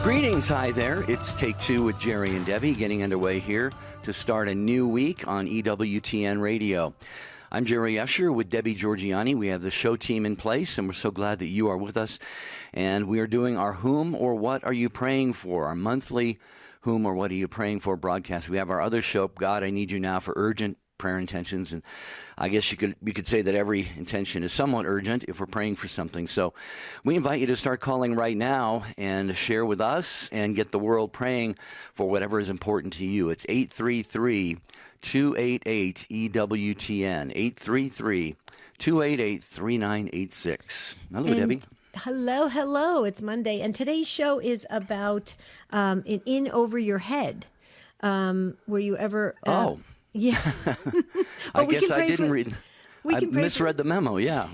Greetings, hi there. It's Take Two with Jerry and Debbie getting underway here to start a new week on EWTN Radio. I'm Jerry Usher with Debbie Giorgiani. We have the show team in place, and we're so glad that you are with us. And we are doing our Whom or What Are You Praying For, our monthly Whom or What Are You Praying For broadcast. We have our other show, God, I Need You Now, for urgent prayer intentions, and I guess you could say that every intention is somewhat urgent if we're praying for something. So we invite you to start calling right now and share with us and get the world praying for whatever is important to you. It's 833-288-EWTN, 833-288-3986. Hello, Debbie. Hello. It's Monday, and today's show is about in over your head. Were you ever... Yeah. I guess I didn't read. I misread the memo. Yeah.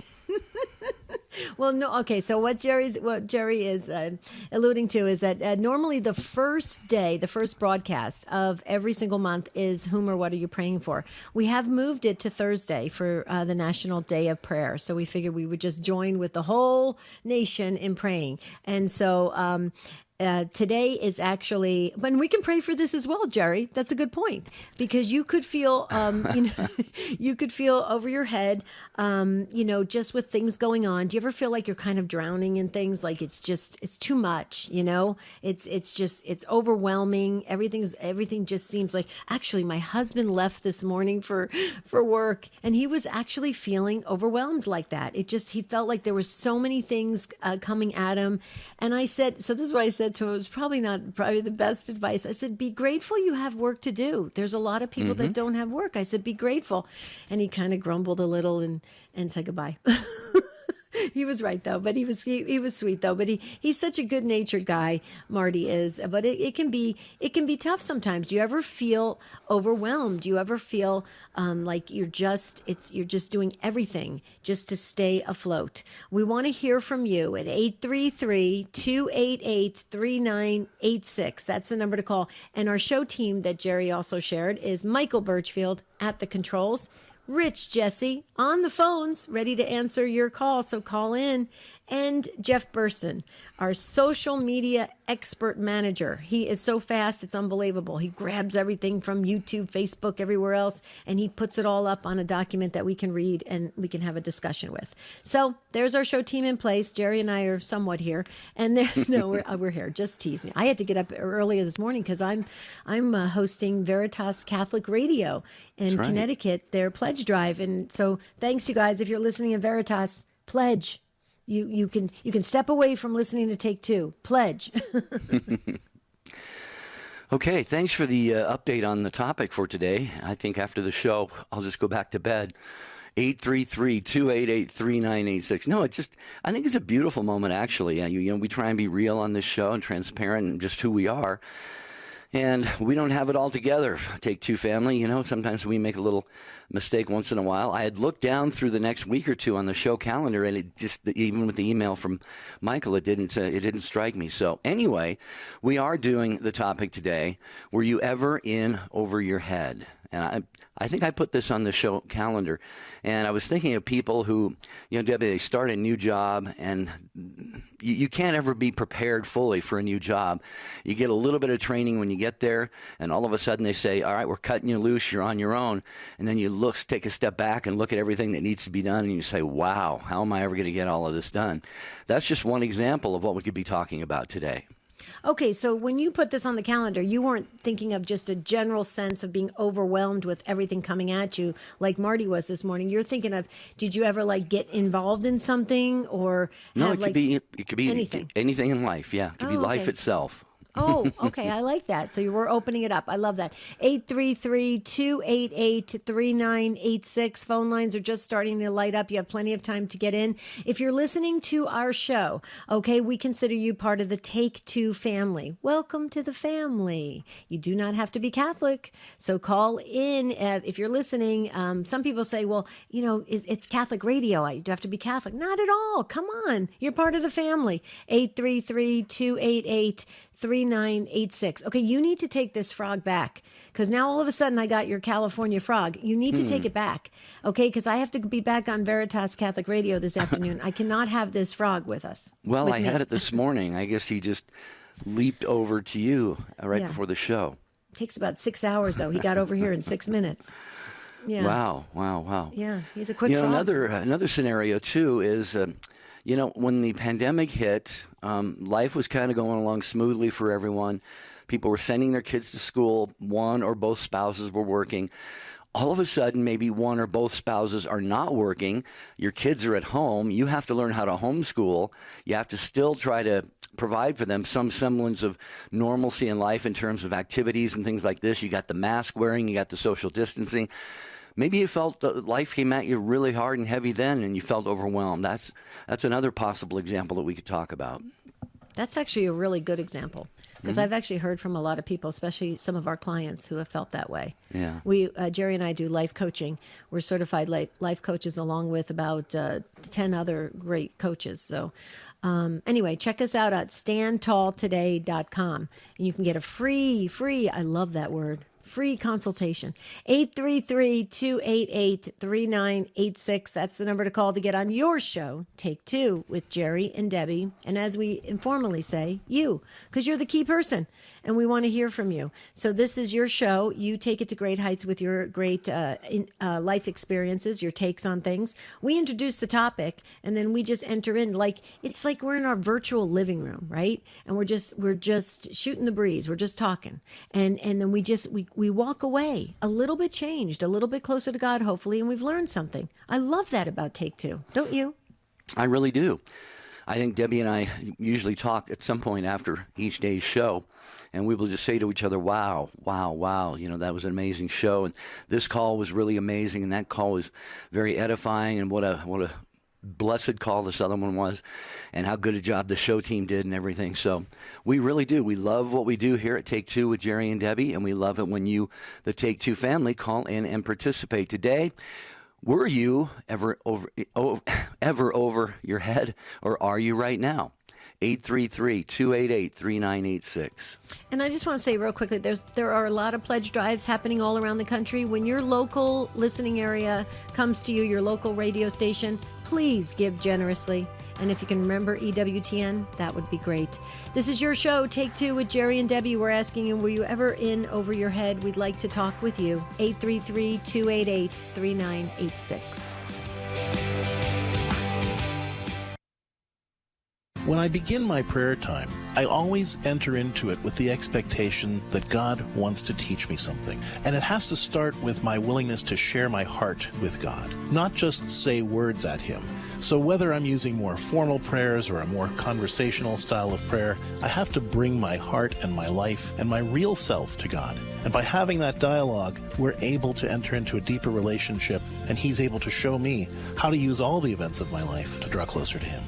Well, no. Okay. So what Jerry is alluding to is that normally the first broadcast of every single month is Whom or What Are You Praying For? We have moved it to Thursday for the National Day of Prayer. So we figured we would just join with the whole nation in praying. And so, today is actually, but we can pray for this as well, Jerry. That's a good point, because you could feel, you could feel over your head, just with things going on. Do you ever feel like you're kind of drowning in things? Like it's too much, it's overwhelming. Everything just seems like, actually, my husband left this morning for work, and he was actually feeling overwhelmed like that. He felt like there were so many things coming at him. And I said, so this is what I said to him. It was probably the best advice. I said, be grateful you have work to do. There's a lot of people that don't have work. I said, be grateful. And he kind of grumbled a little and said goodbye. He was right though, but he was sweet though. But he's such a good-natured guy, Marty is. But it can be tough sometimes. Do you ever feel overwhelmed? Do you ever feel like you're just doing everything just to stay afloat? We want to hear from you at 833-288-3986. That's the number to call. And our show team that Jerry also shared is Michael Birchfield at the controls, Rich Jesse on the phones, ready to answer your call, so call in, and Jeff Burson, our social media expert manager. He is so fast, it's unbelievable. He grabs everything from YouTube, Facebook, everywhere else, and he puts it all up on a document that we can read and we can have a discussion with. So there's our show team in place. Jerry and I are somewhat here, and we're here. Just tease me. I had to get up earlier this morning because I'm hosting Veritas Catholic Radio in Connecticut, their pledge drive, and so thanks you guys. If you're listening in Veritas, pledge. You can step away from listening to Take Two. Pledge. Okay, thanks for the update on the topic for today. I think after the show, I'll just go back to bed. 833-288-3986. No, I think it's a beautiful moment, actually. We try and be real on this show and transparent and just who we are. And we don't have it all together. Take Two family, sometimes we make a little mistake once in a while. I had looked down through the next week or two on the show calendar, and it just, even with the email from Michael, it didn't strike me. So anyway, we are doing the topic today. Were you ever in over your head? And I think I put this on the show calendar, and I was thinking of people who, Debbie, they start a new job, and you can't ever be prepared fully for a new job. You get a little bit of training when you get there, and all of a sudden they say, all right, we're cutting you loose, you're on your own. And then you take a step back and look at everything that needs to be done, and you say, wow, how am I ever going to get all of this done? That's just one example of what we could be talking about today. Okay, so when you put this on the calendar, you weren't thinking of just a general sense of being overwhelmed with everything coming at you like Marty was this morning. You're thinking of, did you ever get involved in something or have, it could be anything in life. Yeah, it could be life itself. Oh, okay. I like that. So you were opening it up. I love that. 833-288-3986. Phone lines are just starting to light up. You have plenty of time to get in. If you're listening to our show, okay, we consider you part of the Take Two family. Welcome to the family. You do not have to be Catholic. So call in if you're listening. Some people say, well, it's Catholic radio. I do have to be Catholic. Not at all. Come on. You're part of the family. 833-288-3986. 3986. Okay, you need to take this frog back because now all of a sudden I got your California frog. You need to take it back, okay? Because I have to be back on Veritas Catholic Radio this afternoon. I cannot have this frog with us. Well, I had it this morning. I guess he just leaped over to you right Yeah. before the show. Takes about 6 hours, though. He got over here in 6 minutes. Yeah. Wow. Yeah, he's a quick frog. Another scenario too is, when the pandemic hit, life was kind of going along smoothly for everyone. People were sending their kids to school. One or both spouses were working. All of a sudden, maybe one or both spouses are not working. Your kids are at home. You have to learn how to homeschool. You have to still try to provide for them some semblance of normalcy in life in terms of activities and things like this. You got the mask wearing, you got the social distancing. Maybe you felt that life came at you really hard and heavy then, and you felt overwhelmed. That's another possible example that we could talk about. That's actually a really good example, because I've actually heard from a lot of people, especially some of our clients, who have felt that way. Yeah. Jerry and I do life coaching. We're certified life coaches along with about 10 other great coaches. So anyway, check us out at standtalltoday.com, and you can get a free, I love that word, free consultation. 833-288-3986. That's the number to call to get on your show, Take Two, with Jerry and Debbie. And as we informally say, you, because you're the key person, and we want to hear from you. So this is your show. You take it to great heights with your great life experiences, your takes on things. We introduce the topic, and then we just enter in. It's like we're in our virtual living room, right? And we're just shooting the breeze. We're just talking, and then we walk away a little bit changed, a little bit closer to God, hopefully, and we've learned something. I love that about Take Two, don't you? I really do. I think Debbie and I usually talk at some point after each day's show, and we will just say to each other, wow, that was an amazing show, and this call was really amazing, and that call was very edifying, and what a blessed call this other one was, and how good a job the show team did and everything. So we really do. We love what we do here at Take Two with Jerry and Debbie, and we love it when you, the Take Two family, call in and participate. Today, were you ever over your head, or are you right now? 833-288-3986. And I just want to say real quickly, there are a lot of pledge drives happening all around the country. When your local listening area comes to you, your local radio station, please give generously. And if you can remember EWTN, that would be great. This is your show, Take Two with Jerry and Debbie. We're asking you, were you ever in over your head? We'd like to talk with you. 833-288-3986. When I begin my prayer time, I always enter into it with the expectation that God wants to teach me something. And it has to start with my willingness to share my heart with God, not just say words at Him. So whether I'm using more formal prayers or a more conversational style of prayer, I have to bring my heart and my life and my real self to God. And by having that dialogue, we're able to enter into a deeper relationship, and He's able to show me how to use all the events of my life to draw closer to Him.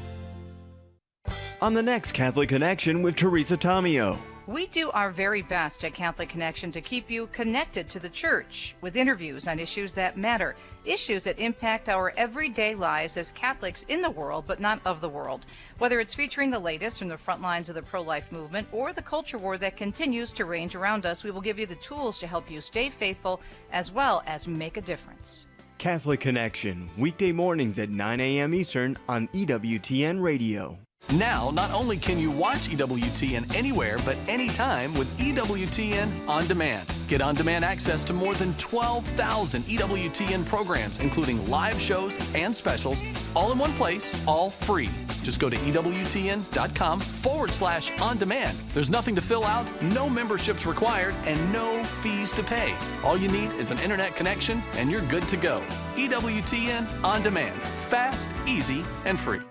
On the next Catholic Connection with Teresa Tomeo. We do our very best at Catholic Connection to keep you connected to the Church with interviews on issues that matter, issues that impact our everyday lives as Catholics in the world, but not of the world. Whether it's featuring the latest from the front lines of the pro-life movement or the culture war that continues to rage around us, we will give you the tools to help you stay faithful as well as make a difference. Catholic Connection, weekday mornings at 9 a.m. Eastern on EWTN Radio. Now, not only can you watch EWTN anywhere but anytime with EWTN On Demand. Get on-demand access to more than 12,000 EWTN programs, including live shows and specials, all in one place, all free. Just go to EWTN.com/on-demand. There's nothing to fill out, no memberships required, and no fees to pay. All you need is an internet connection, and you're good to go. EWTN On Demand. Fast, easy, and free.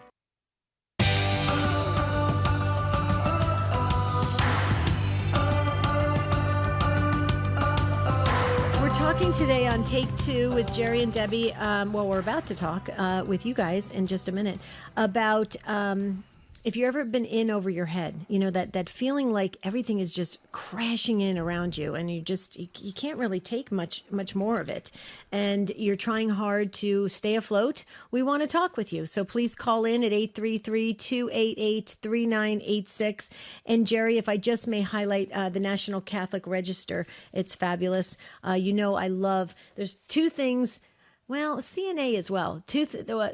Talking today on Take Two with Jerry and Debbie. We're about to talk with you guys in just a minute about if you've ever been in over your head, that feeling like everything is just crashing in around you, and you can't really take much more of it, and you're trying hard to stay afloat. We want to talk with you, so please call in at 833-288-3986. And Jerry, if I just may highlight the National Catholic Register, it's fabulous. I love. There's two things Well, CNA as well.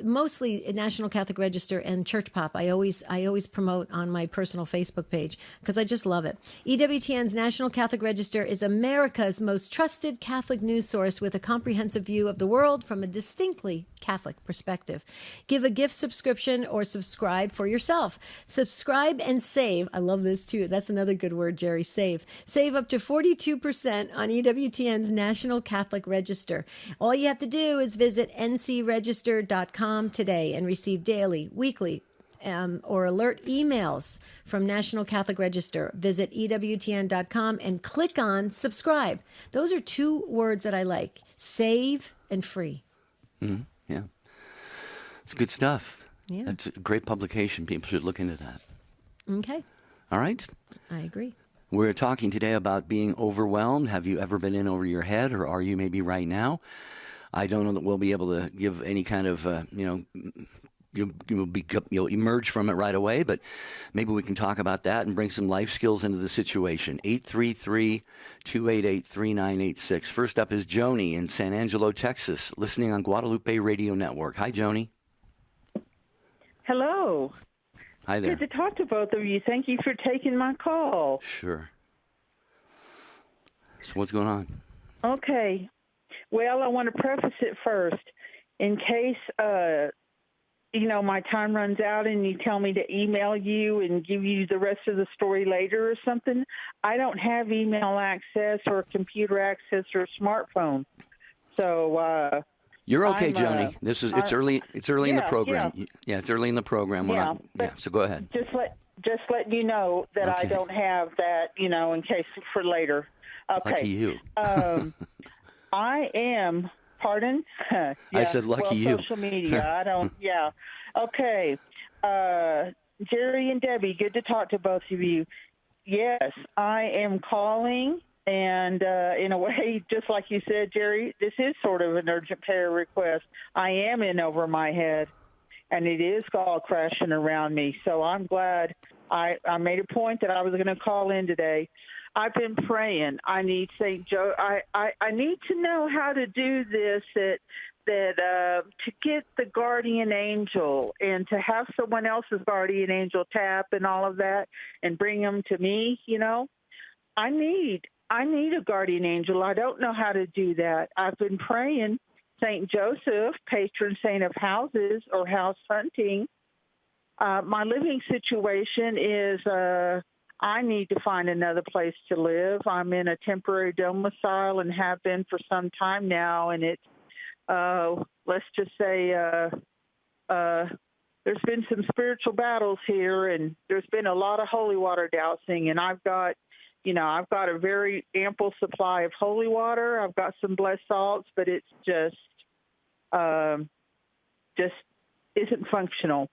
Mostly National Catholic Register and Church Pop. I always promote on my personal Facebook page because I just love it. EWTN's National Catholic Register is America's most trusted Catholic news source with a comprehensive view of the world from a distinctly Catholic perspective. Give a gift subscription or subscribe for yourself. Subscribe and save. I love this too. That's another good word, Jerry. Save. Save up to 42% on EWTN's National Catholic Register. All you have to do is visit ncregister.com today and receive daily, weekly, or alert emails from National Catholic Register. Visit EWTN.com and click on subscribe. Those are two words that I like: save and free. Mm-hmm. Yeah. It's good stuff. Yeah. That's a great publication. People should look into that. Okay. All right. I agree. We're talking today about being overwhelmed. Have you ever been in over your head, or are you maybe right now? I don't know that we'll be able to give any kind of, you'll emerge from it right away, but maybe we can talk about that and bring some life skills into the situation. 833-288-3986. First up is Joanie in San Angelo, Texas, listening on Guadalupe Radio Network. Hi, Joanie. Hello. Hi there. Good to talk to both of you. Thank you for taking my call. Sure. So what's going on? Okay. Well, I want to preface it first. In case, my time runs out and you tell me to email you and give you the rest of the story later or something, I don't have email access or computer access or a smartphone. So you're okay, Joanie. It's early in the program. Yeah. It's early in the program. So go ahead. Just let you know that Okay. I don't have that, in case for later. Okay. Lucky you. I am, pardon? Yeah, I said lucky you. Social media, I don't, yeah. Okay. Jerry and Debbie, good to talk to both of you. Yes, I am calling, and in a way, just like you said, Jerry, this is sort of an urgent prayer request. I am in over my head, and it is all crashing around me, so I'm glad I made a point that I was going to call in today. I've been praying. I need St. Joe. I need to know how to do this. To get the guardian angel and to have someone else's guardian angel tap and all of that and bring them to me. I need a guardian angel. I don't know how to do that. I've been praying St. Joseph, patron saint of houses or house hunting. My living situation is. I need to find another place to live. I'm in a temporary domicile and have been for some time now, and it's, let's just say, there's been some spiritual battles here, and there's been a lot of holy water dousing, and I've got a very ample supply of holy water. I've got some blessed salts, but it's just isn't functional.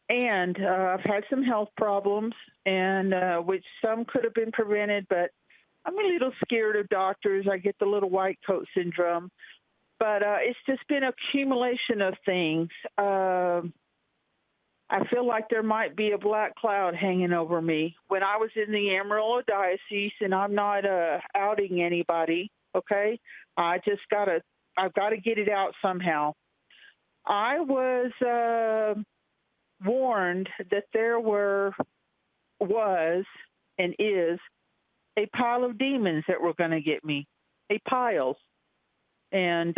And I've had some health problems, and which some could have been prevented, but I'm a little scared of doctors. I get the little white coat syndrome. But it's just been an accumulation of things. I feel like there might be a black cloud hanging over me. When I was in the Amarillo Diocese, and I'm not outing anybody, okay? I've got to get it out somehow. I was warned that there was and is a pile of demons that were going to get me, a pile. And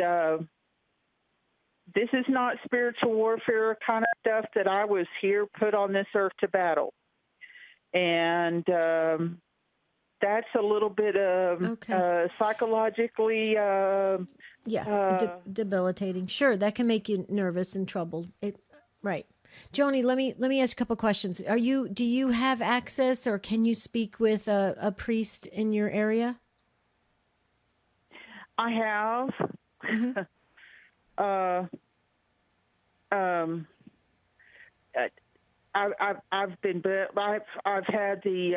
this is not spiritual warfare kind of stuff that I was here put on this earth to battle. And that's a little bit of psychologically debilitating. Sure, that can make you nervous and troubled. Right. Joanie, let me ask a couple questions. Do you have access, or can you speak with a priest in your area? I have. Mm-hmm. I've had the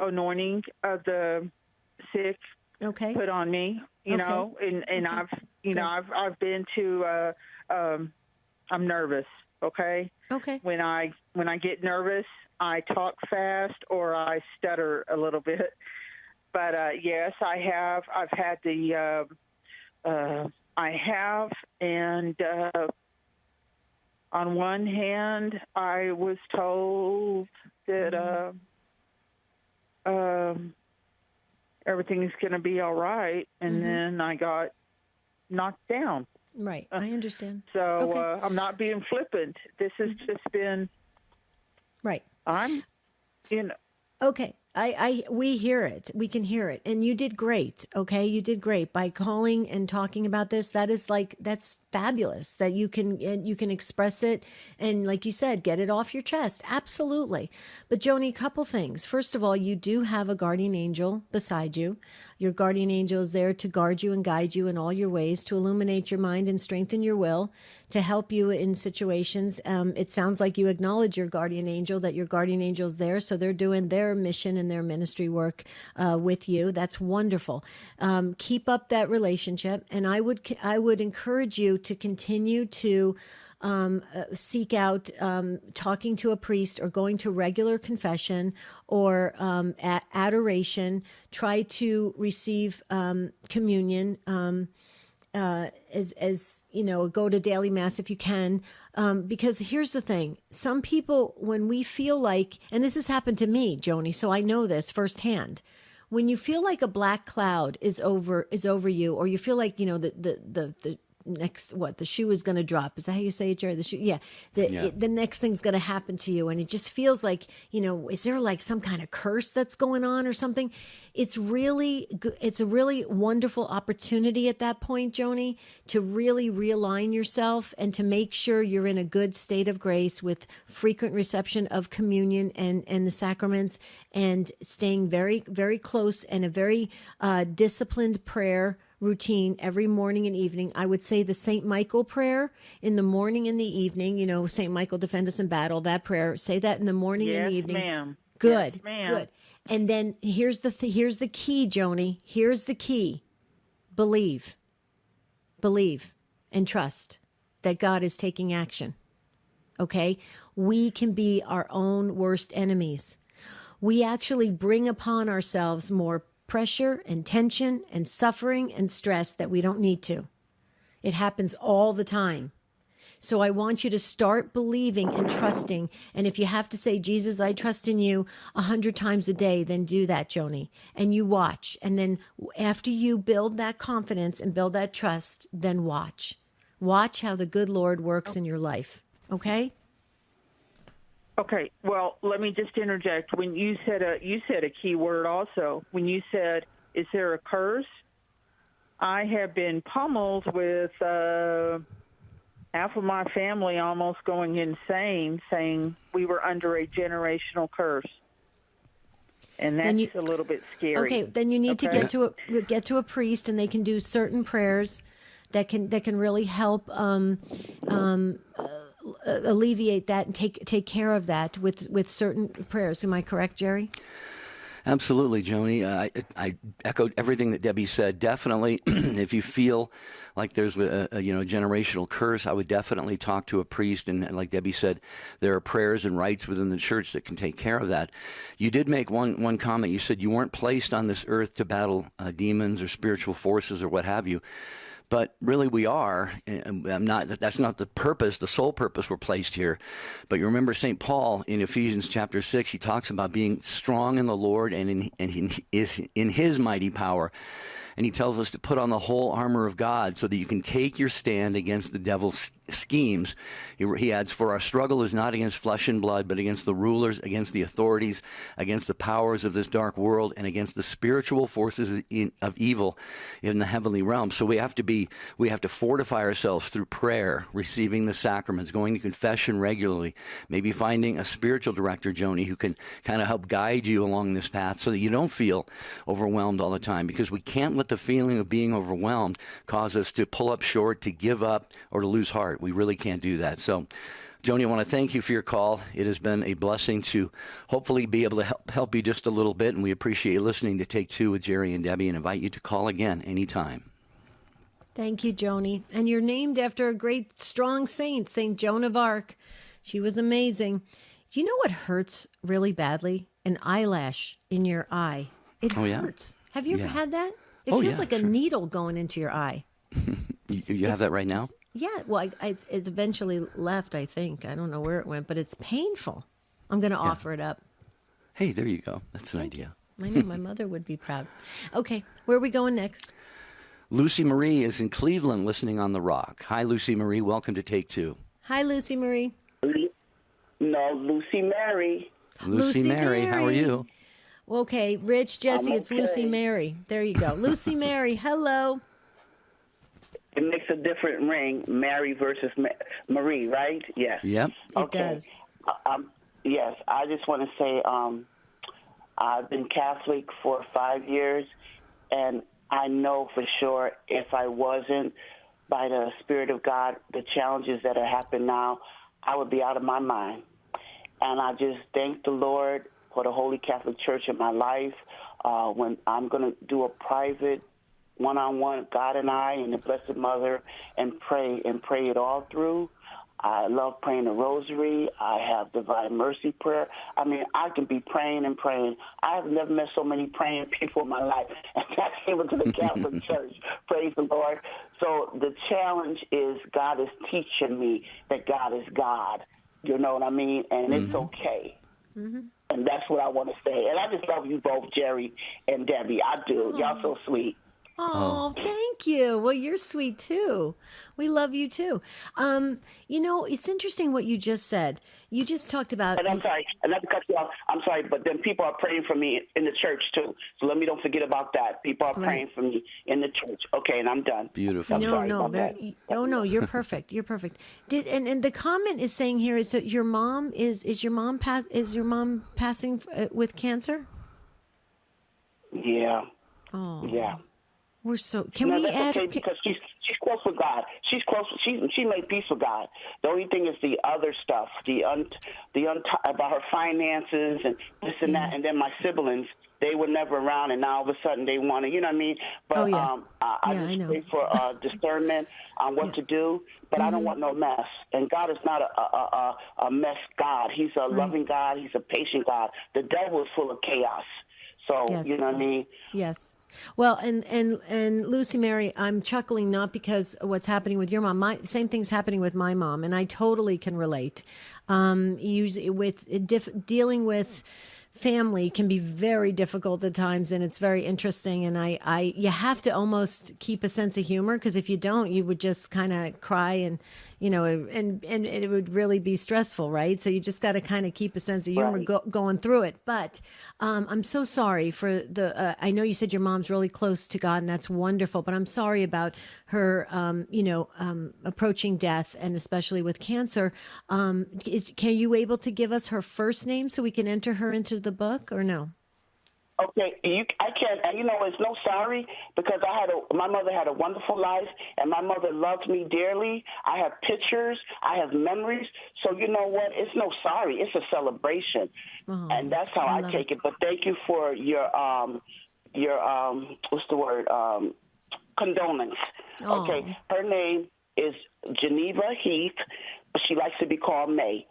anointing of the sick put on me, know, and I've been to. I'm nervous. Okay. Okay. When I get nervous, I talk fast or I stutter a little bit. But yes, I have. I've had the I have, and on one hand, I was told that everything's going to be all right, and then I got knocked down. Right. I understand. So Okay. I'm not being flippant. This has just been. Right. You know. Okay. We hear it. We can hear it. And you did great. Okay. You did great by calling and talking about this. That's fabulous that you can express it. And like you said, get it off your chest. Absolutely. But Joanie, a couple things. First of all, you do have a guardian angel beside you. Your guardian angel is there to guard you and guide you in all your ways, to illuminate your mind and strengthen your will, to help you in situations. It sounds like you acknowledge your guardian angel, that your guardian angel is there. So they're doing their mission and their ministry work with you. That's wonderful. Keep up that relationship. And I would encourage you to continue to seek out talking to a priest or going to regular confession or adoration. Try to receive communion. As you know, go to daily mass if you can, because here's the thing: some people, when we feel like, and this has happened to me, Joanie, so I know this firsthand. When you feel like a black cloud is over you, or you feel like the next the shoe is going to drop. Is that how you say it, Jerry? The shoe, yeah. The next thing's going to happen to you, and it just feels like, is there like some kind of curse that's going on or something? It's really it's a really wonderful opportunity at that point, Joanie, to really realign yourself and to make sure you're in a good state of grace with frequent reception of communion and the sacraments, and staying very, very close, and a very disciplined prayer routine every morning and evening. I would say the St. Michael prayer in the morning and the evening. St. Michael, defend us in battle, that prayer. Say that in the morning and the evening. Yes, ma'am. Good, Yes, ma'am. good. And then here's the key, Joanie. Here's the key. Believe and trust that God is taking action. Okay? We can be our own worst enemies. We actually bring upon ourselves more pressure and tension and suffering and stress that we don't need to. It happens all the time. So I want you to start believing and trusting. And if you have to say, Jesus, I trust in you 100 times a day, then do that, Joanie. And you watch. And then after you build that confidence and build that trust, then watch. Watch how the good Lord works in your life. Okay? Okay, well, let me just interject. When you said a key word also. When you said, "Is there a curse?" I have been pummeled with half of my family almost going insane, saying we were under a generational curse, and that's a little bit scary. Okay, then you need to get to a priest, and they can do certain prayers that can really help. Alleviate that and take care of that with certain prayers. Am I correct, Jerry? Absolutely, Joanie. I echoed everything that Debbie said. Definitely, if you feel like there's a generational curse, I would definitely talk to a priest. And like Debbie said, there are prayers and rites within the church that can take care of that. You did make one comment. You said you weren't placed on this earth to battle demons or spiritual forces or what have you. But really we are. That's not the purpose, the sole purpose we're placed here. But you remember St. Paul in Ephesians chapter 6, he talks about being strong in the Lord and in his mighty power. And he tells us to put on the whole armor of God so that you can take your stand against the devil's schemes. He adds, for our struggle is not against flesh and blood, but against the rulers, against the authorities, against the powers of this dark world, and against the spiritual forces of evil in the heavenly realm. So we have to fortify ourselves through prayer, receiving the sacraments, going to confession regularly, maybe finding a spiritual director, Joanie, who can kind of help guide you along this path so that you don't feel overwhelmed all the time, because we can't let the feeling of being overwhelmed cause us to pull up short, to give up, or to lose heart. We really can't do that. So, Joanie, I want to thank you for your call. It has been a blessing to hopefully be able to help you just a little bit, and we appreciate you listening to Take Two with Jerry and Debbie, and invite you to call again anytime. Thank you, Joanie. And you're named after a great, strong saint, St. Joan of Arc. She was amazing. Do you know what hurts really badly? An eyelash in your eye. It hurts. Have you ever had that? It feels like a needle going into your eye. You have that right now? Yeah, well, it's eventually left, I think. I don't know where it went, but it's painful. I'm going to offer it up. Hey, there you go. That's an idea. I know my mother would be proud. Okay, where are we going next? Lucy Marie is in Cleveland listening on The Rock. Hi, Lucy Marie. Welcome to Take Two. Hi, Lucy Marie. No, Lucy Mary. Lucy Mary, how are you? Okay, Rich, Jesse, I'm it's Lucy okay. Mary. There you go. Lucy Mary, hello. It makes a different ring, Mary versus Marie, right? Yes. Yep. It does. Yes, I just want to say I've been Catholic for 5 years, and I know for sure if I wasn't, by the Spirit of God, the challenges that are happening now, I would be out of my mind. And I just thank the Lord for the Holy Catholic Church in my life. When I'm going to do a private one-on-one, God and I and the Blessed Mother, and pray it all through. I love praying the rosary. I have Divine Mercy prayer. I mean, I can be praying and praying. I have never met so many praying people in my life. And that's even to the Catholic Church. Praise the Lord. So the challenge is God is teaching me that God is God. You know what I mean? And it's okay. Mm-hmm. And that's what I want to say. And I just love you both, Jerry and Debbie. I do. Y'all so sweet. Oh, thank you. Well, you're sweet too. We love you too. It's interesting what you just said. You just talked about. And I'm sorry, and not to cut you off. I'm sorry, but then people are praying for me in the church too. So don't forget about that. People are praying for me in the church. Okay, and I'm done. Beautiful. No, you're perfect. You're perfect. And the comment is saying here is that your mom is your mom passing with cancer? Yeah. Oh. Yeah. We're so. Can we add? Okay, because she's close with God. She's close. She made peace with God. The only thing is the other stuff, about her finances and this and that, and then my siblings. They were never around, and now all of a sudden they want to. You know what I mean? But I just pray for discernment on what to do. But I don't want no mess. And God is not a mess God. He's a loving God. He's a patient God. The devil is full of chaos. So you know what I mean? Yes. Well, and Lucy Mary, I'm chuckling not because of what's happening with your mom. Same thing's happening with my mom, and I totally can relate. Usually, dealing with family can be very difficult at times, and it's very interesting. And you have to almost keep a sense of humor, because if you don't, you would just kind of cry and and it would really be stressful, right? So you just got to kind of keep a sense of humor going through it. But I'm so sorry for the. I know you said your mom's really close to God, and that's wonderful. But I'm sorry about her, approaching death, and especially with cancer. Can you able to give us her first name so we can enter her into the book, or no? Okay, I can't. It's no sorry, because my mother had a wonderful life, and my mother loved me dearly. I have pictures, I have memories. So you know what? It's no sorry. It's a celebration, and that's how I take it. But thank you for your what's the word? Condolence. Oh. Okay, her name is Geneva Heath, but she likes to be called May.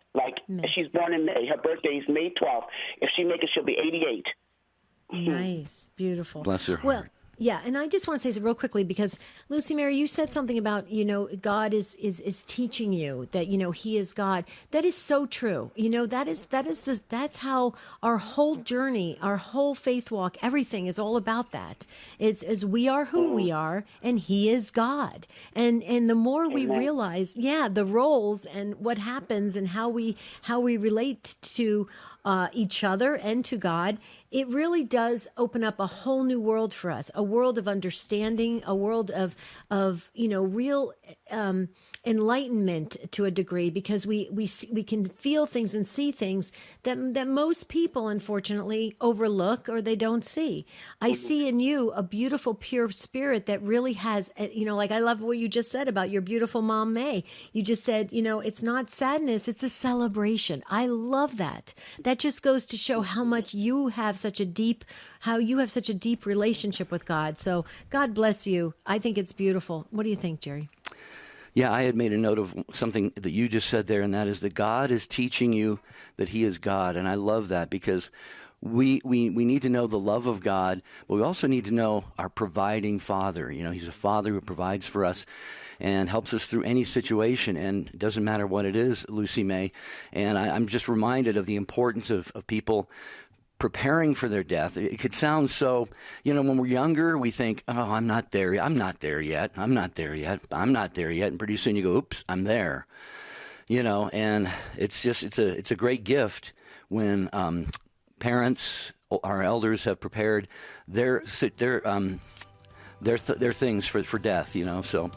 She's born in May. Her birthday is May 12th. If she makes it, she'll be 88. Nice. Beautiful. Bless her heart. Well, yeah, and I just want to say real quickly, because Lucy Mary, you said something about, God is teaching you that, he is God. That is so true. That's how our whole journey, our whole faith walk, everything is all about that. It's we are who we are, and he is God. And the more we realize, the roles and what happens and how we relate to each other and to God, it really does open up a whole new world for us, a world of understanding, a world of real enlightenment to a degree, because we can feel things and see things that most people unfortunately overlook or they don't see. I see in you a beautiful, pure spirit that really has, I love what you just said about your beautiful mom, May. You just said, it's not sadness, it's a celebration. I love that. That just goes to show how much you have such a deep relationship with God. So God bless you. I think it's beautiful. What do you think, Jerry? Yeah, I had made a note of something that you just said there, and that is that God is teaching you that he is God. And I love that, because we need to know the love of God, but we also need to know our providing Father. You know, He's a Father who provides for us and helps us through any situation, and it doesn't matter what it is, Lucy May. And I'm just reminded of the importance of people preparing for their death. It could sound so, you know, when we're younger, we think, oh, I'm not there yet, I'm not there yet, I'm not there yet, I'm not there yet, and pretty soon you go, oops, I'm there. You know, and it's a great gift when parents, our elders, have prepared their things for death. You know, so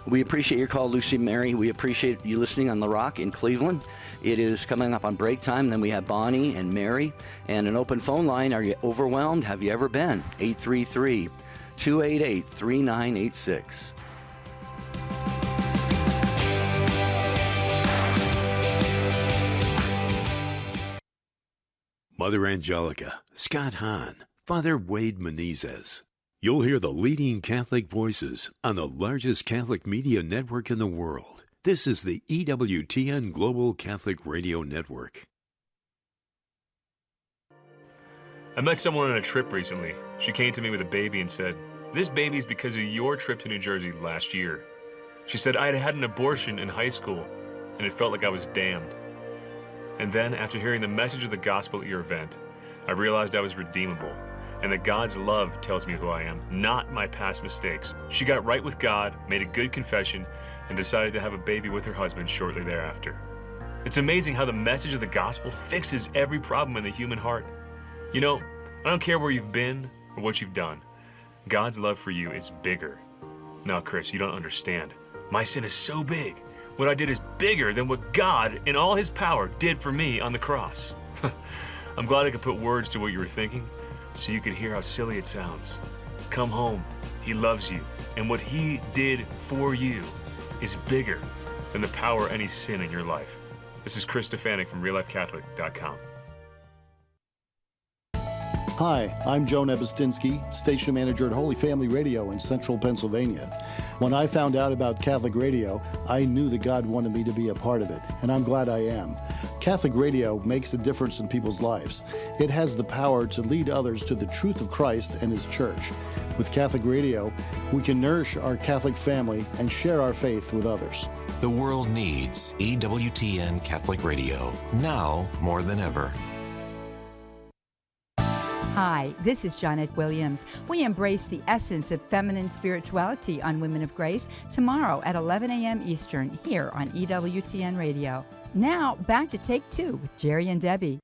we appreciate your call, Lucy Mary. We appreciate you listening on The Rock in Cleveland. It is coming up on break time. Then we have Bonnie and Mary and an open phone line. Are you overwhelmed? Have you ever been? 833-288-3986. Mother Angelica, Scott Hahn, Father Wade Menezes. You'll hear the leading Catholic voices on the largest Catholic media network in the world. This is the EWTN Global Catholic Radio Network. I met someone on a trip recently. She came to me with a baby and said, "This baby's because of your trip to New Jersey last year." She said, "I had had an abortion in high school, and it felt like I was damned. And then, after hearing the message of the gospel at your event, I realized I was redeemable, and that God's love tells me who I am, not my past mistakes." She got right with God, made a good confession, and decided to have a baby with her husband shortly thereafter. It's amazing how the message of the gospel fixes every problem in the human heart. You know, I don't care where you've been or what you've done. God's love for you is bigger. Now, Chris, you don't understand. My sin is so big. What I did is bigger than what God, in all His power, did for me on the cross. I'm glad I could put words to what you were thinking, so you could hear how silly it sounds. Come home. He loves you. And what He did for you is bigger than the power of any sin in your life. This is Chris Stefanik from RealLifeCatholic.com. Hi, I'm Joe Nebustinsky, station manager at Holy Family Radio in central Pennsylvania. When I found out about Catholic Radio, I knew that God wanted me to be a part of it, and I'm glad I am. Catholic Radio makes a difference in people's lives. It has the power to lead others to the truth of Christ and His church. With Catholic Radio, we can nourish our Catholic family and share our faith with others. The world needs EWTN Catholic Radio, now more than ever. Hi, this is Janet Williams. We embrace the essence of feminine spirituality on Women of Grace tomorrow at 11 a.m. Eastern here on EWTN Radio. Now, back to Take Two with Jerry and Debbie.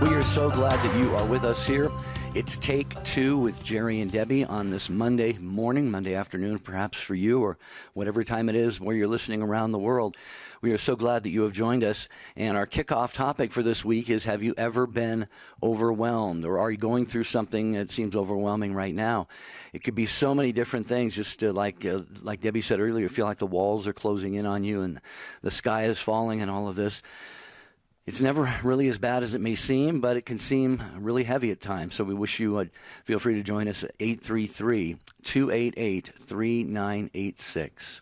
We are so glad that you are with us here. It's Take Two with Jerry and Debbie on this Monday morning, Monday afternoon, perhaps for you, or whatever time it is where you're listening around the world. We are so glad that you have joined us. And our kickoff topic for this week is, have you ever been overwhelmed? Or are you going through something that seems overwhelming right now? It could be so many different things, just like Debbie said earlier, you feel like the walls are closing in on you and the sky is falling and all of this. It's never really as bad as it may seem, but it can seem really heavy at times. So we wish you would feel free to join us at 833-288-3986.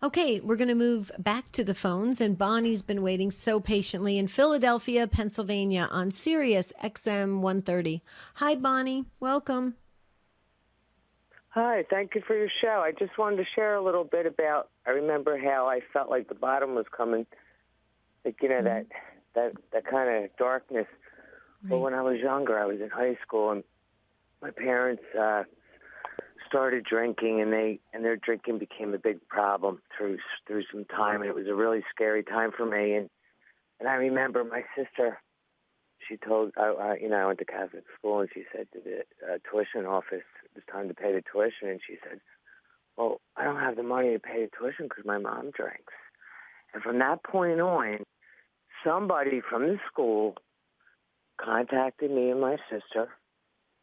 Okay, we're going to move back to the phones, and Bonnie's been waiting so patiently in Philadelphia, Pennsylvania on Sirius XM 130. Hi, Bonnie. Welcome. Hi, thank you for your show. I just wanted to share a little bit about, I remember how I felt like the bottom was coming, like, you know, that kind of darkness. Right. But when I was younger, I was in high school, and my parents started drinking, and their drinking became a big problem through some time, and it was a really scary time for me. And I remember my sister, she told, I went to Catholic school, and she said to the tuition office, it was time to pay the tuition, and she said, "Well, I don't have the money to pay the tuition because my mom drinks." And from that point on, somebody from the school contacted me and my sister,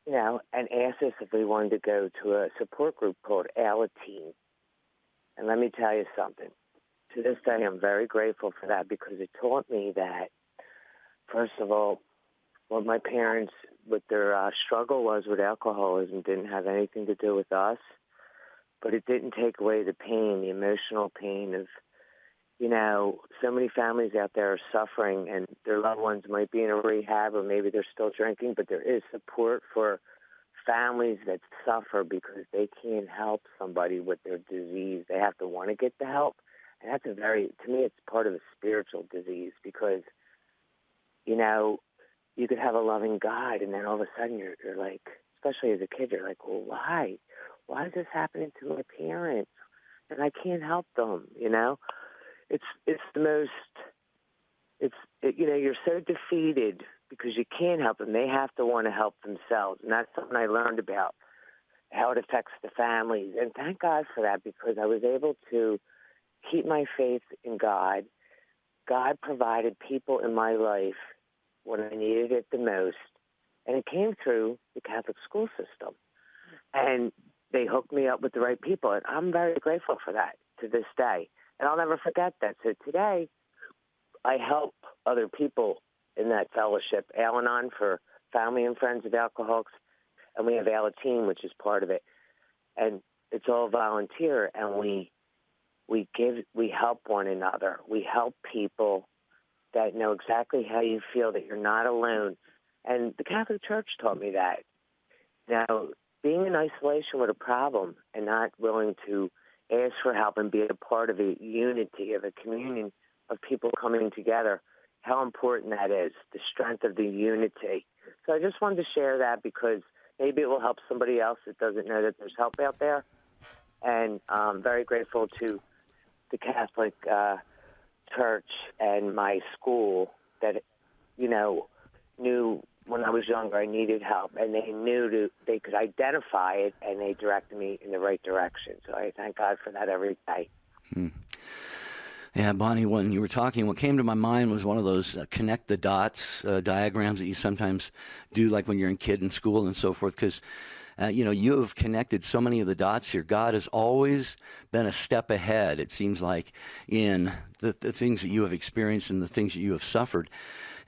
and asked us if we wanted to go to a support group called Alateen. And let me tell you something. To this day, I'm very grateful for that, because it taught me that, first of all, what my parents, what their struggle was with alcoholism didn't have anything to do with us, but it didn't take away the pain, the emotional pain of you know, so many families out there are suffering, and their loved ones might be in a rehab, or maybe they're still drinking, but there is support for families that suffer because they can't help somebody with their disease. They have to want to get the help. And that's to me, it's part of a spiritual disease because, you know, you could have a loving God, and then all of a sudden you're like, especially as a kid, you're like, well, why? Why is this happening to my parents? And I can't help them, you know? It's the most, you know, you're so defeated because you can't help them. They have to want to help themselves. And that's something I learned about, how it affects the families. And thank God for that, because I was able to keep my faith in God. God provided people in my life when I needed it the most. And it came through the Catholic school system. And they hooked me up with the right people. And I'm very grateful for that to this day. And I'll never forget that. So today, I help other people in that fellowship, Al-Anon for family and friends of alcoholics, and we have Al-Ateen, which is part of it. And it's all volunteer, and we help one another. We help people that know exactly how you feel, that you're not alone. And the Catholic Church taught me that. Now, being in isolation with a problem and not willing to ask for help and be a part of a unity, of a communion of people coming together, how important that is, the strength of the unity. So I just wanted to share that because maybe it will help somebody else that doesn't know that there's help out there. And I'm very grateful to the Catholic Church and my school that, you know, knew when I was younger I needed help, and they knew they could identify it, and they directed me in the right direction. So I thank God for that every day. Yeah, Bonnie, when you were talking, what came to my mind was one of those connect the dots diagrams that you sometimes do, like when you're a kid in school and so forth, because you know, you have connected so many of the dots here. God has always been a step ahead, it seems like, in the things that you have experienced and the things that you have suffered.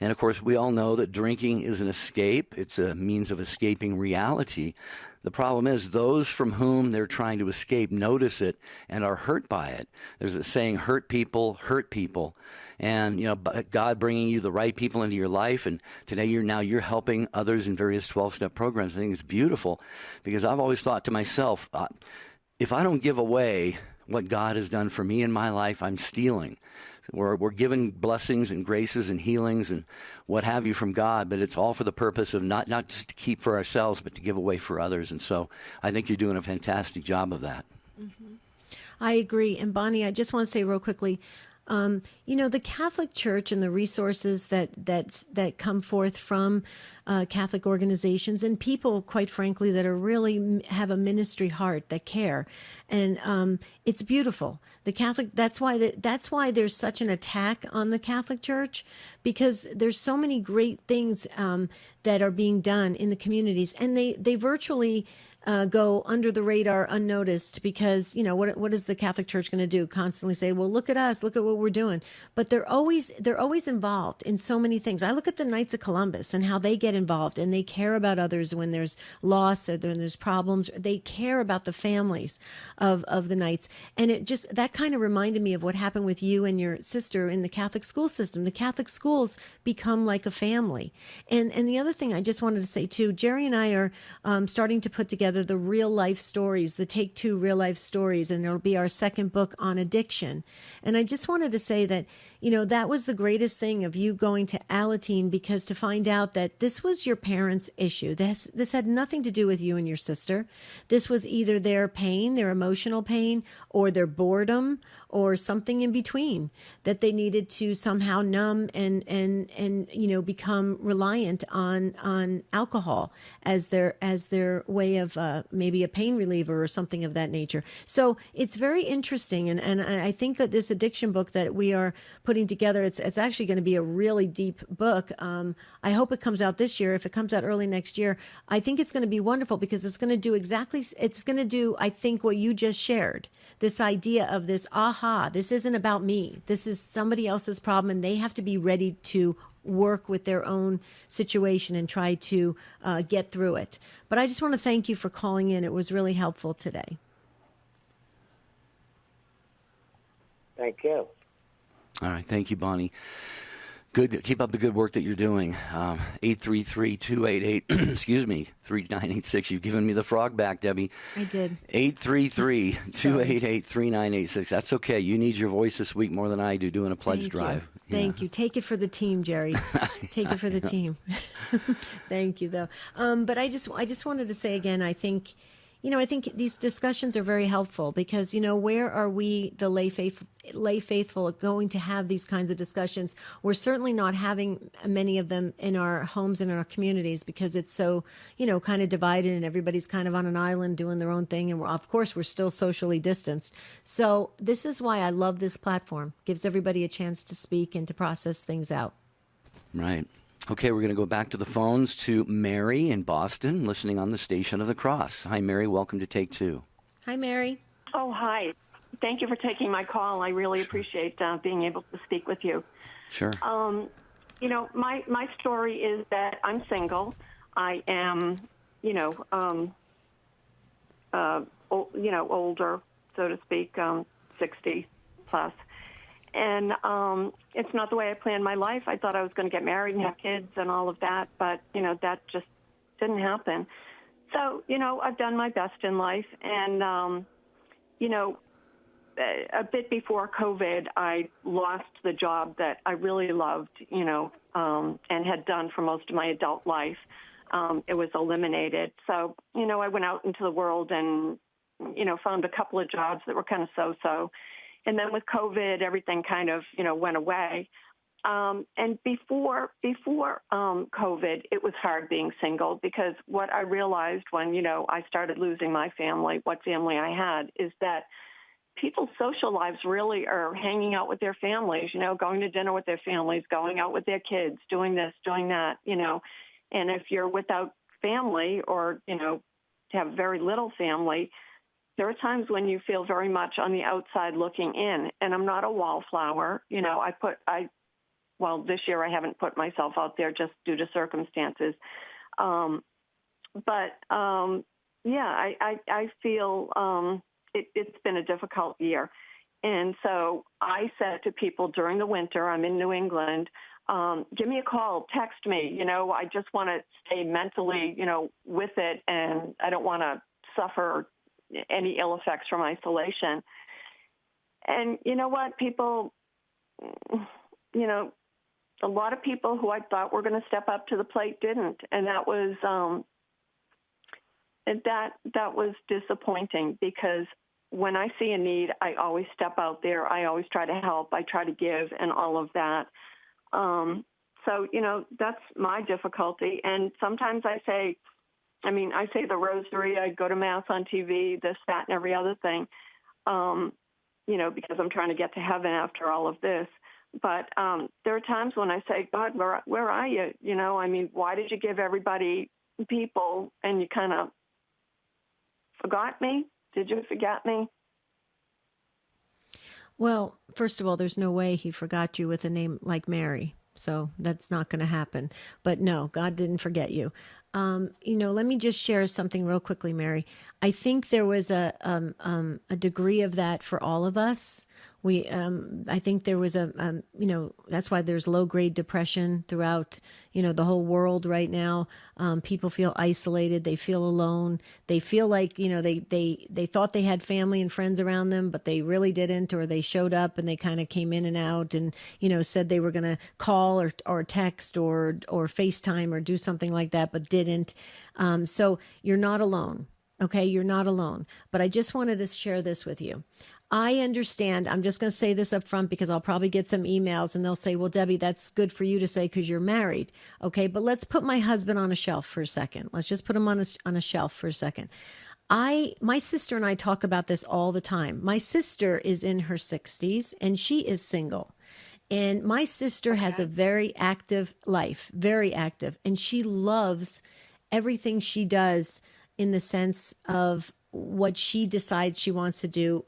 And, of course, we all know that drinking is an escape. It's a means of escaping reality. The problem is those from whom they're trying to escape notice it and are hurt by it. There's a saying, hurt people hurt people. And, you know, God bringing you the right people into your life, and today you're helping others in various 12-step programs. I think it's beautiful because I've always thought to myself, if I don't give away what God has done for me in my life, I'm stealing. We're given blessings and graces and healings and what have you from God, but it's all for the purpose of not just to keep for ourselves, but to give away for others. And so I think you're doing a fantastic job of that. Mm-hmm. I agree. And Bonnie, I just want to say real quickly, you know, the Catholic Church and the resources that come forth from Catholic organizations and people, quite frankly, that are really have a ministry heart that care, and it's beautiful. The Catholic that's why there's such an attack on the Catholic Church, because there's so many great things that are being done in the communities, and they virtually go under the radar unnoticed because, you know, what is the Catholic Church going to do? Constantly say, well, look at us, look at what we're doing. But they're always involved in so many things. I look at the Knights of Columbus and how they get involved, and they care about others when there's loss or there's problems. They care about the families of the Knights. And it just, that kind of reminded me of what happened with you and your sister in the Catholic school system. The Catholic schools become like a family. And the other thing I just wanted to say too, Jerry and I are starting to put together the real life stories, the Take Two real life stories, and it'll be our second book on addiction. And I just wanted to say that, you know, that was the greatest thing of you going to Alateen, because to find out that this was your parents' issue. This had nothing to do with you and your sister. This was either their pain, their emotional pain, or their boredom, or something in between that they needed to somehow numb and you know, become reliant on alcohol as their way of maybe a pain reliever or something of that nature. So it's very interesting, and I think that this addiction book that we are putting together, it's actually going to be a really deep book. I hope it comes out this year. If it comes out early next year, I think it's going to be wonderful because it's going to do I think what you just shared, this idea of this, this isn't about me. This is somebody else's problem, and they have to be ready to work with their own situation and try to get through it. But I just want to thank you for calling in. It was really helpful today. Thank you. All right. Thank you, Bonnie. Good. Keep up the good work that you're doing. 833-288, excuse me, 3986. You've given me the frog back, Debbie. I did. 833-288-3986. That's okay. You need your voice this week more than I do doing a pledge drive. Thank you. Take it for the team, Jerry. Take it for the team. Thank you, though. But I just wanted to say again, I think these discussions are very helpful because, where are we, the lay faithful, going to have these kinds of discussions? We're certainly not having many of them in our homes and in our communities because it's so, kind of divided and everybody's kind of on an island doing their own thing. And of course, we're still socially distanced. So this is why I love this platform. Gives everybody a chance to speak and to process things out. Right. Okay, we're going to go back to the phones to Mary in Boston, listening on the Station of the Cross. Hi, Mary. Welcome to Take Two. Hi, Mary. Oh, hi. Thank you for taking my call. I really appreciate being able to speak with you. Sure. My story is that I'm single. I am, older, so to speak, 60 plus. And it's not the way I planned my life. I thought I was going to get married and have kids and all of that, but, that just didn't happen. So, I've done my best in life. And, a bit before COVID, I lost the job that I really loved, and had done for most of my adult life. It was eliminated. So, I went out into the world and, found a couple of jobs that were kind of so-so. And then with COVID, everything kind of, went away. And before COVID, it was hard being single because what I realized when, I started losing my family, what family I had, is that people's social lives really are hanging out with their families, going to dinner with their families, going out with their kids, doing this, doing that, And if you're without family or, have very little family, there are times when you feel very much on the outside looking in, and I'm not a wallflower. This year I haven't put myself out there just due to circumstances. I feel it's been a difficult year. And so I said to people during the winter, I'm in New England, give me a call, text me, I just want to stay mentally, with it, and I don't want to suffer any ill effects from isolation. And you know what, people, a lot of people who I thought were going to step up to the plate didn't. And that was, that was disappointing because when I see a need, I always step out there. I always try to help. I try to give and all of that. So, that's my difficulty. And sometimes I say the rosary, I go to Mass on TV, this, that, and every other thing, because I'm trying to get to heaven after all of this. But there are times when I say, God, where are you? Why did you give everybody people and you kind of forgot me? Did you forget me? Well, first of all, there's no way he forgot you with a name like Mary. So that's not going to happen. But no, God didn't forget you. Let me just share something real quickly, Mary. I think there was a degree of that for all of us. I think there was that's why there's low grade depression throughout, the whole world right now. People feel isolated. They feel alone. They feel like, they thought they had family and friends around them, but they really didn't, or they showed up and they kind of came in and out and, said they were going to call or text or FaceTime or do something like that, but didn't. So you're not alone. Okay, you're not alone. But I just wanted to share this with you. I understand. I'm just going to say this up front because I'll probably get some emails and they'll say, well, Debbie, that's good for you to say because you're married. Okay, but let's put my husband on a shelf for a second. Let's just put him on a shelf for a second. My sister and I talk about this all the time. My sister is in her 60s and she is single. And my sister has a very active life, very active. And she loves everything she does in the sense of what she decides she wants to do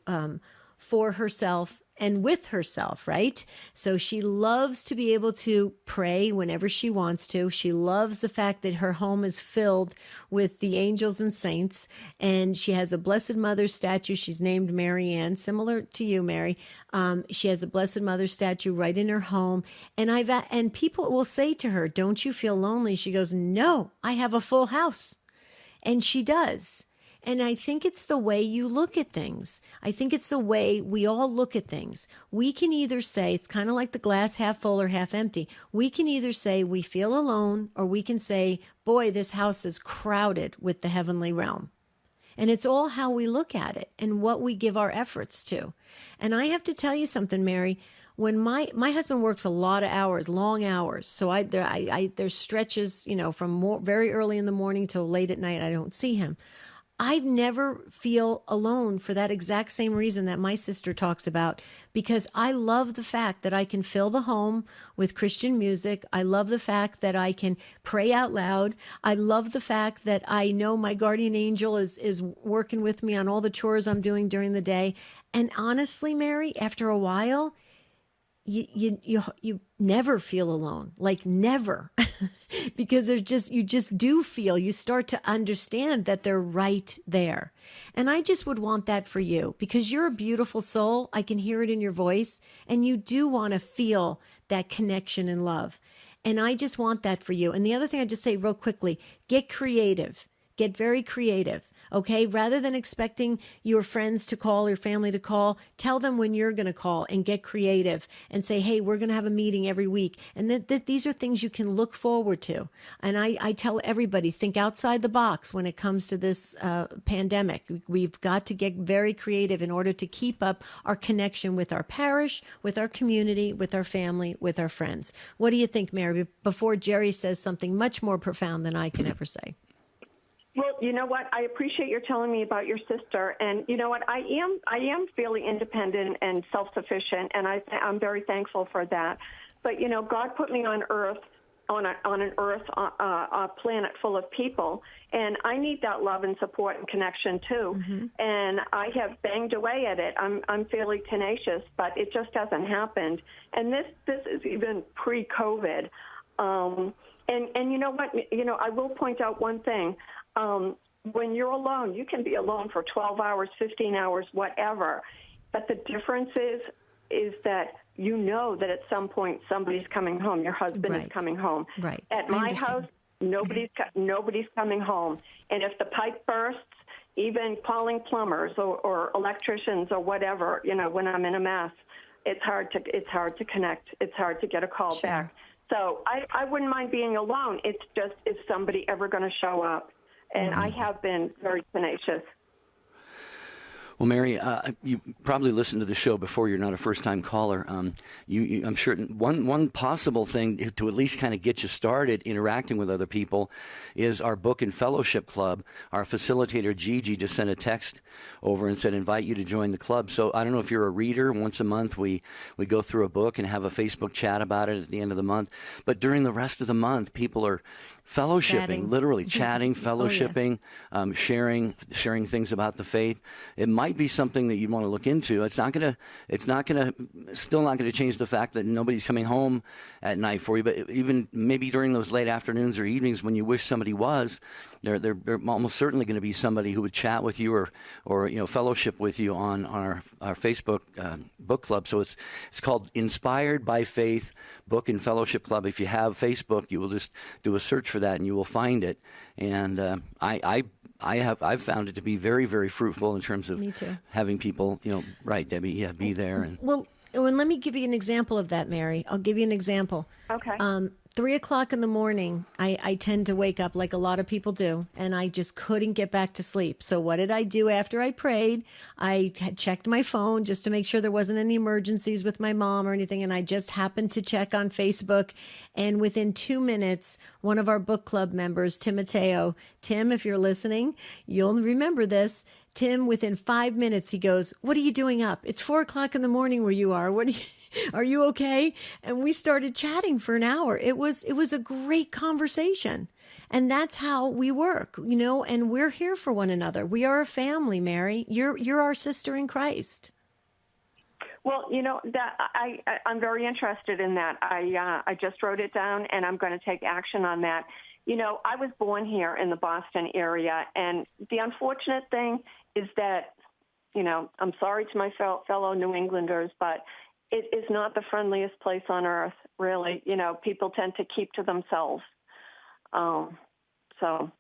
for herself and with herself, right? So she loves to be able to pray whenever she wants to. She loves the fact that her home is filled with the angels and saints, and she has a Blessed Mother statue. She's named Mary Ann, similar to you, Mary. She has a Blessed Mother statue right in her home, and people will say to her, "Don't you feel lonely?" She goes, "No, I have a full house," and she does. And I think it's the way you look at things. I think it's the way we all look at things. We can either say, it's kind of like the glass half full or half empty. We can either say we feel alone, or we can say, boy, this house is crowded with the heavenly realm. And it's all how we look at it and what we give our efforts to. And I have to tell you something, Mary. When my husband works a lot of hours, long hours, so there's stretches, from very early in the morning till late at night, I don't see him. I never feel alone for that exact same reason that my sister talks about, because I love the fact that I can fill the home with Christian music. I love the fact that I can pray out loud. I love the fact that I know my guardian angel is working with me on all the chores I'm doing during the day. And honestly, Mary, after a while, you never feel alone, like never, because you just do feel, you start to understand that they're right there. And I just would want that for you, because you're a beautiful soul. I can hear it in your voice, and you do want to feel that connection and love. And I just want that for you. And the other thing I just say real quickly, get creative, get very creative. Okay, rather than expecting your friends to call, your family to call, tell them when you're going to call and get creative and say, hey, we're going to have a meeting every week. And these are things you can look forward to. And I tell everybody, think outside the box when it comes to this pandemic. We've got to get very creative in order to keep up our connection with our parish, with our community, with our family, with our friends. What do you think, Mary, before Jerry says something much more profound than I can ever say? Well, you know what? I appreciate your telling me about your sister, and you know what? I am fairly independent and self-sufficient, and I'm very thankful for that. But God put me on Earth, on an Earth, a planet full of people, and I need that love and support and connection too. Mm-hmm. And I have banged away at it. I'm fairly tenacious, but it just hasn't happened. And this is even pre-COVID. And you know what? I will point out one thing. When you're alone, you can be alone for 12 hours, 15 hours, whatever. But the difference is that that at some point somebody's coming home. Your husband is coming home. Right. At my house, nobody's coming home. And if the pipe bursts, even calling plumbers or electricians or whatever, when I'm in a mess, it's hard to connect. It's hard to get a call back. So I wouldn't mind being alone. It's just, is somebody ever going to show up? And I have been very tenacious. Well, Mary, you probably listened to the show before. You're not a first-time caller. I'm sure one possible thing to at least kind of get you started interacting with other people is our book and fellowship club. Our facilitator, Gigi, just sent a text over and said, invite you to join the club. So I don't know if you're a reader. Once a month, we go through a book and have a Facebook chat about it at the end of the month. But during the rest of the month, people are fellowshipping, literally chatting, fellowshipping, sharing things about the faith. It might be something that you want to look into. Still not gonna change the fact that nobody's coming home at night for you. But even maybe during those late afternoons or evenings when you wish somebody was, they're almost certainly going to be somebody who would chat with you or fellowship with you on our Facebook book club. So it's called Inspired by Faith Book and Fellowship Club. If you have Facebook, you will just do a search for that and you will find it. And I've found it to be very, very fruitful in terms of having people, right, Debbie, be there. And well, let me give you an example of that, Mary. I'll give you an example. Okay. 3 o'clock in the morning, I tend to wake up like a lot of people do, and I just couldn't get back to sleep. So what did I do after I prayed? I checked my phone just to make sure there wasn't any emergencies with my mom or anything, and I just happened to check on Facebook. And within 2 minutes, one of our book club members, Tim Mateo, Tim, if you're listening, you'll remember this. Tim, within 5 minutes, he goes, "What are you doing up? It's 4 o'clock in the morning where you are. Are you okay?" And we started chatting for an hour. It was a great conversation. And that's how we work, and we're here for one another. We are a family, Mary. You're our sister in Christ. Well, I'm very interested in that. I just wrote it down, and I'm going to take action on that. I was born here in the Boston area, and the unfortunate thing is that, I'm sorry to my fellow New Englanders, but it is not the friendliest place on earth, really. People tend to keep to themselves. So.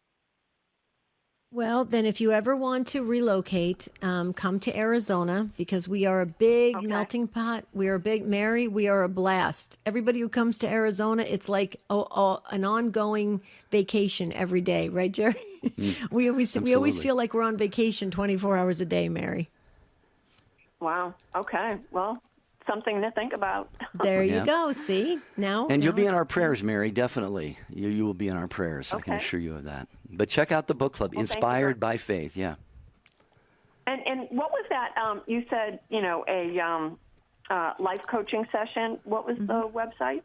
Well, then if you ever want to relocate, come to Arizona, because we are a big melting pot. We are a big, Mary, we are a blast. Everybody who comes to Arizona, it's like an ongoing vacation every day. Right, Jerry? We always feel like we're on vacation 24 hours a day, Mary. Wow. Okay. Well, something to think about. There you go. See? And you'll be in our prayers, Mary, definitely. You will be in our prayers. Okay. I can assure you of that. But check out the book club, Inspired by Faith. Yeah. And what was that? You said, a life coaching session. What was the website?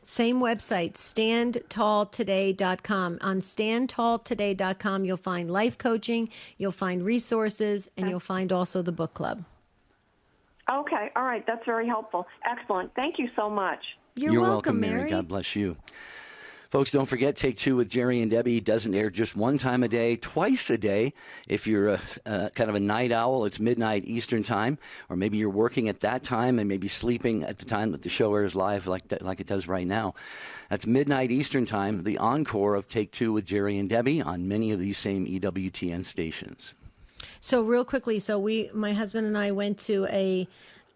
Same website, standtalltoday.com. On standtalltoday.com, you'll find life coaching, you'll find resources, and you'll find also the book club. Okay. All right. That's very helpful. Excellent. Thank you so much. You're welcome, Mary. God bless you. Folks, don't forget, Take Two with Jerry and Debbie doesn't air just one time a day, twice a day. If you're kind of a night owl, it's midnight Eastern time, or maybe you're working at that time and maybe sleeping at the time that the show airs live like it does right now. That's midnight Eastern time, the encore of Take Two with Jerry and Debbie on many of these same EWTN stations. So real quickly, my husband and I went to a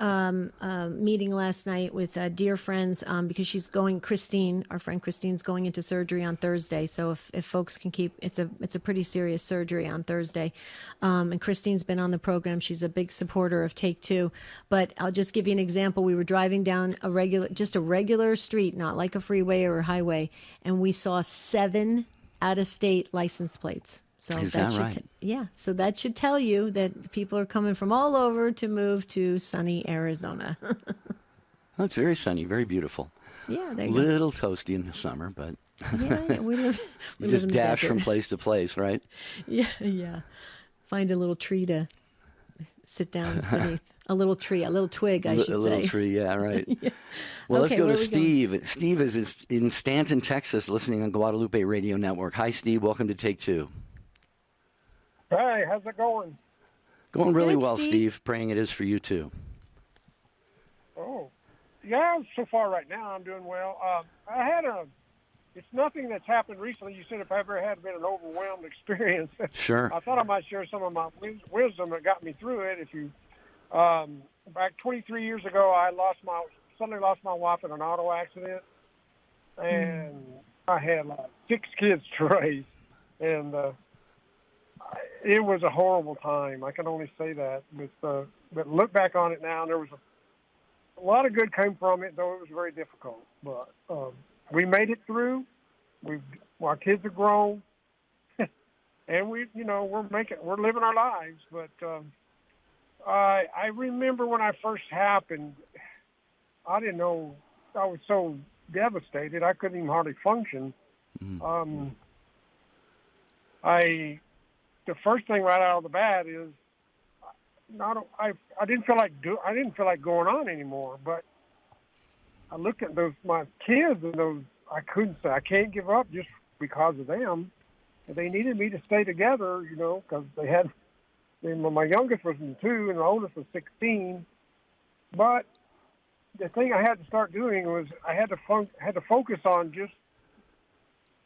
meeting last night with dear friends because our friend Christine's going into surgery on Thursday. So if folks can it's a pretty serious surgery on Thursday. And Christine's been on the program. She's a big supporter of Take Two. But I'll just give you an example. We were driving down a regular street, not like a freeway or a highway, and we saw 7 out-of-state license plates. So is that right? So that should tell you that people are coming from all over to move to sunny Arizona. Well, it's very sunny, very beautiful. Yeah, there you go. Little toasty in the summer, but we live. You just dash from place to place, right? Yeah. Find a little tree to sit down beneath. A little twig, I should say. A little tree, yeah, right. Yeah. Well, let's go to Steve. Going? Steve is in Stanton, Texas, listening on Guadalupe Radio Network. Hi, Steve. Welcome to Take Two. Hey, how's it going? Going really well, Steve. Praying it is for you, too. Oh, yeah, so far right now I'm doing well. It's nothing that's happened recently. You said if I ever had been an overwhelmed experience. Sure. I thought I might share some of my wisdom that got me through it. Back 23 years ago, I suddenly lost my wife in an auto accident, and I had 6 kids to raise, and it was a horrible time. I can only say that. But look back on it now, and there was a lot of good came from it, though it was very difficult. But we made it through. Our kids are grown, and we're living our lives. But I remember when I first happened, I didn't know. I was so devastated I couldn't even hardly function. The first thing right out of the bat is I didn't feel like going on anymore. But I looked at my kids and I couldn't say I can't give up just because of them. They needed me to stay together, because they had. My youngest was 2 and the oldest was 16. But the thing I had to start doing was I had to focus on just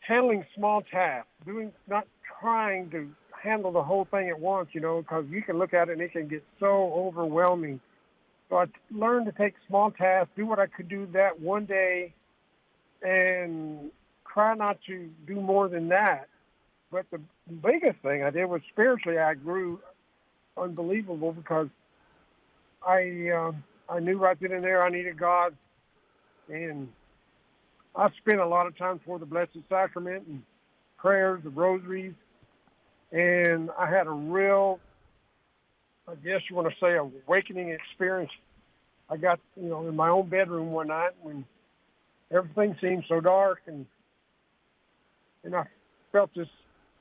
handling small tasks, not trying to handle the whole thing at once, because you can look at it and it can get so overwhelming. So I learned to take small tasks, do what I could do that one day, and try not to do more than that. But the biggest thing I did was spiritually I grew unbelievable because I knew right then and there I needed God, and I spent a lot of time for the Blessed Sacrament and prayers, the rosaries, and I had a real, I guess you want to say, awakening experience. I got, in my own bedroom one night when everything seemed so dark, and I felt this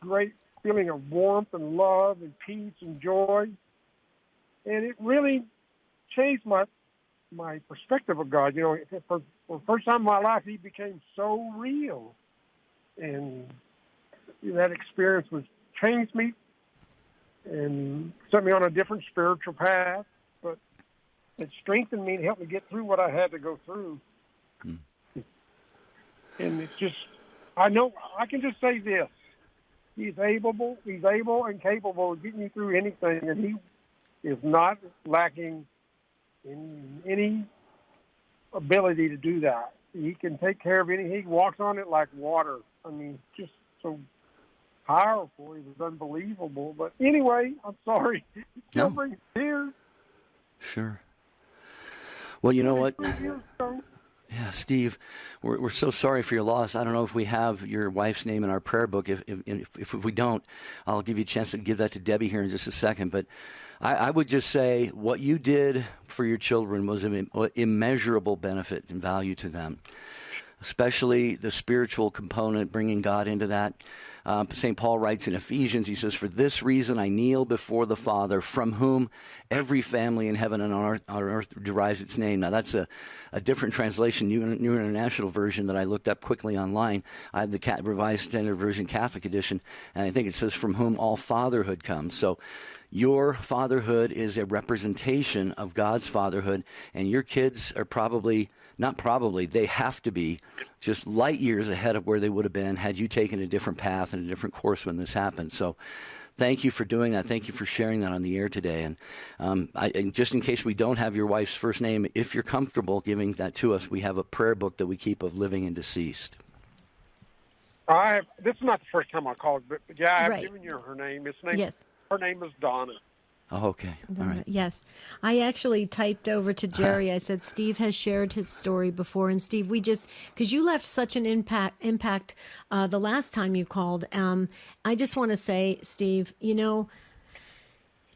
great feeling of warmth and love and peace and joy. And it really changed my my perspective of God. You know, for the first time in my life, He became so real, and that experience was changed me and set me on a different spiritual path. But it strengthened me and helped me get through what I had to go through. And it's just, I know I can just say this: He's able and capable of getting you through anything, and He is not lacking in any ability to do that. He can take care of anything. He walks on it like water. I mean, just so powerful. He was unbelievable. But anyway, I'm sorry. It still brings tears. Sure. Well, you know what? Yeah, Steve, we're so sorry for your loss. I don't know if we have your wife's name in our prayer book. If we don't, I'll give you a chance to give that to Debbie here in just a second. But I would just say what you did for your children was an immeasurable benefit and value to them, especially the spiritual component, bringing God into that. St. Paul writes in Ephesians, he says, "For this reason I kneel before the Father, from whom every family in heaven and on earth derives its name." Now, that's a different translation, New International Version that I looked up quickly online. I have the Revised Standard Version Catholic Edition, and I think it says, "From whom all fatherhood comes." So your fatherhood is a representation of God's fatherhood, and your kids are they have to be just light years ahead of where they would have been had you taken a different path and a different course when this happened. So thank you for doing that. Thank you for sharing that on the air today. And just in case we don't have your wife's first name, if you're comfortable giving that to us, we have a prayer book that we keep of living and deceased. This is not the first time I called, but yeah, I've Right. given you her name. Yes. Her name is Donna. Oh, okay. All right. Yes. I actually typed over to Jerry. I said, Steve has shared his story before. And Steve, because you left such an impact the last time you called. I just want to say, Steve, it's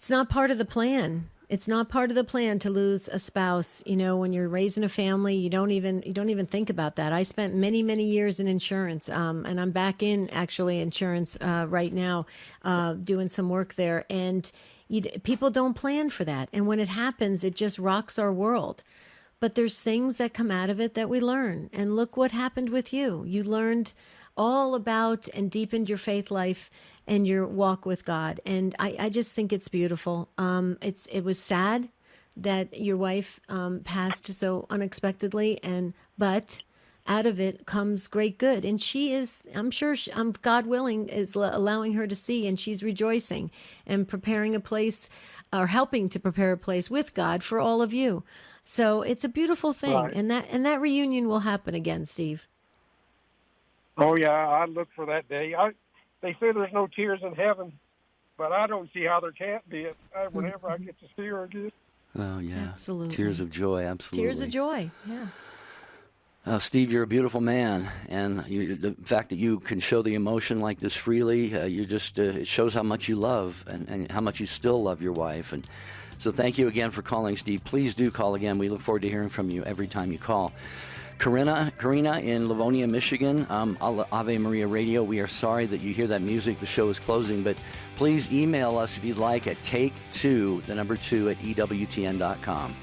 not part of the plan. It's not part of the plan to lose a spouse. When you're raising a family, you don't even think about that. I spent many, many years in insurance, and I'm back in actually insurance right now, doing some work there. And people don't plan for that. And when it happens, it just rocks our world. But there's things that come out of it that we learn. And look what happened with you. You learned all about and deepened your faith life and your walk with God. And I just think it's beautiful. It was sad that your wife passed so unexpectedly, but out of it comes great good. And she is, I'm sure, God willing, is allowing her to see, and she's rejoicing and preparing a place, or helping to prepare a place with God for all of you. So it's a beautiful thing. Right. And that reunion will happen again, Steve. Oh, yeah, I look for that day. They say there's no tears in heaven, but I don't see how there can't be whenever I get to see her again. Oh, yeah. Absolutely. Tears of joy, absolutely. Tears of joy, yeah. Steve, you're a beautiful man, and the fact that you can show the emotion like this freely, it shows how much you love and how much you still love your wife. And so thank you again for calling, Steve. Please do call again. We look forward to hearing from you every time you call. Karina in Livonia, Michigan, Ave Maria Radio. We are sorry that you hear that music. The show is closing, but please email us if you'd like at take2, the number 2, at EWTN.com.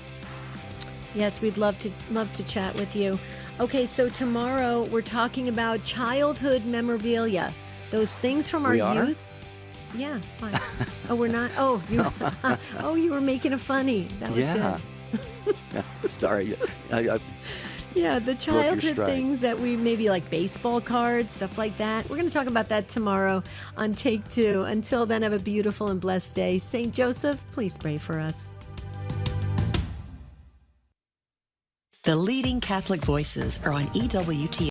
Yes, we'd love to chat with you. Okay, so tomorrow we're talking about childhood memorabilia, those things from our youth. Yeah. Why? Oh, we're not. Oh, you were making a funny. That was good. Sorry. Yeah, the childhood things that we maybe like baseball cards, stuff like that. We're going to talk about that tomorrow on Take Two. Until then, have a beautiful and blessed day. St. Joseph, please pray for us. The leading Catholic voices are on EWTN.